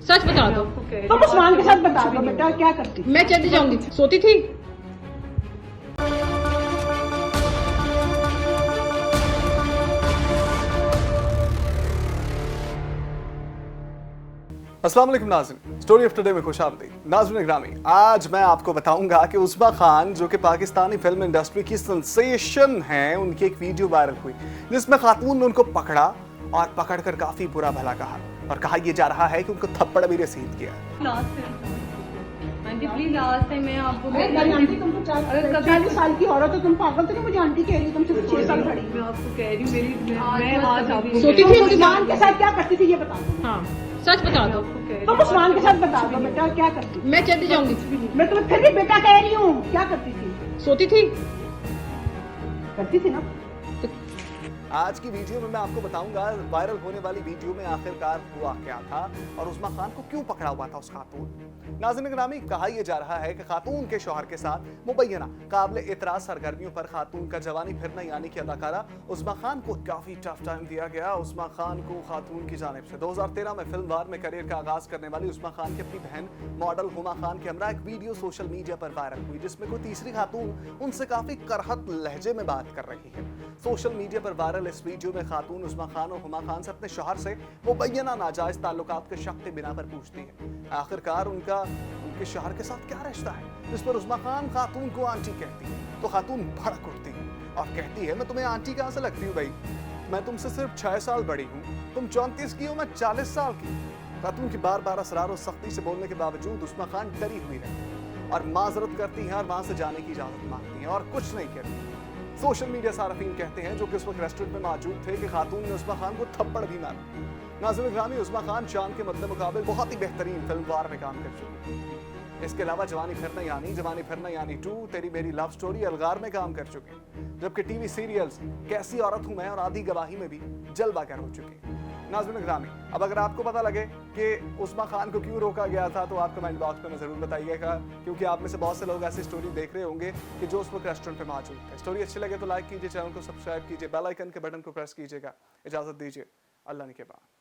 सच बता दो। तुम उस्मान के साथ बता दो बेटा क्या करती। मैं चली जाऊंगी। सोती थी। अस्सलाम वालेकुम नाज़रीन, स्टोरी ऑफ टुडे में खुशामदीद। नाज़रीन ग्रामी, आज मैं आपको बताऊंगा कि उस्मा खान जो कि पाकिस्तानी फिल्म इंडस्ट्री की सेंसेशन हैं, उनकी एक वीडियो वायरल हुई जिसमें खातून ने उनको पकड़ा और पकड़कर काफी बुरा भला कहा और कहा यह जा रहा है कि उनको थप्पड़ भी रसीद किया। आंटी प्लीज लास्ट टाइम मैं आपको आंटी तुम तो 40 साल की औरत हो, तुम पागल तो नहीं मुझे आंटी कह रही हो, तुम सिर्फ 6 साल खड़ी। मैं आपको कह रही हूँ मेरी मैं आज आपको सोती थी। उस्मान के साथ क्या करती थी ये बता दो। हाँ सच बता दो। तुम उस्मान के साथ बता दो बेटा क्या करती। मैं चली जाऊंगी। मैं तुम्हें फिर भी बेटा कह रही हूँ क्या करती थी। सोती थी। करती थी ना। आज की वीडियो में मैं आपको बताऊंगा वायरल होने वाली वीडियो में आखिरकार हुआ क्या था और उस्मा खान को क्यों पकड़ा हुआ था उस खातून। नाज़रीन ग्रामी, कहा यह जा रहा है कि खातून के शौहर के साथ मुबैना काबिल एतराज सरगर्मियों पर खातून का जवानी फिरना यानी कि अदाकारा उस्मा खान को काफी टफ टाइम दिया गया। उस्मा खान को खातून की जानिब से 2013 में फिल्मवार में करियर का आगाज करने वाली उस्मा खान की अपनी बहन मॉडल हुमा खान के हमरा एक वीडियो सोशल मीडिया पर वायरल हुई जिसमें कोई तीसरी खातून उनसे काफी करहत लहजे में बात कर रही है। सोशल मीडिया पर वायरल इस वीडियो में खातून उस्मा खान और हुमा खान से अपने शौहर से मुबैना नाजायज ताल्लुकात के शक के बिना पर पूछती है आखिरकार उनके शौहर के साथ क्या रिश्ता है, जिस पर उस्मा खान खातून को आंटी कहती है तो खातून भड़क उठती है और कहती है मैं तुम्हें आंटी कहां से लगती हूँ भाई, मैं तुमसे सिर्फ 6 साल बड़ी हूँ, तुम 34 की हो, मैं 40 साल की। खातून की बार बार असरार और सख्ती से बोलने के बावजूद उस्मा खान डरी हुई रहती और माजरत करती है और वहां से जाने की इजाजत मांगती है और कुछ नहीं कहती। सोशल मीडिया सारफीन कहते हैं जो कि उस वक्त रेस्टोरेंट में मौजूद थे कि खातून ने उस्मा खान को थप्पड़ भी मारा। नाज़रीन ग्रामी, उस्मा खान चांद के मद्दे मुकाबिल बहुत ही बेहतरीन फिल्मवार में काम कर चुकी है। इसके अलावा जवानी फिरना यानी 2, तेरी मेरी लव स्टोरी, अलगार में काम कर चुके हैं, जबकि टीवी सीरियल्स कैसी औरत हूं मैं और आधी गवाही में भी जलवागर हो चुके हैं। नाज़रीन ग्रामी, अब अगर आपको पता लगे कि उस्मा खान को क्यों रोका गया था तो आप कमेंट बॉक्स में जरूर बताइएगा, क्योंकि आप में से बहुत से लोग ऐसी स्टोरी देख रहे होंगे कि जो उस वक्त रेस्टोरेंट पे मौजूद थे। स्टोरी अच्छी लगे तो लाइक कीजिए, चैनल को सब्सक्राइब कीजिए, बेल आइकन के बटन को प्रेस कीजिएगा। इजाजत दीजिए, अल्लाह ने के बाद।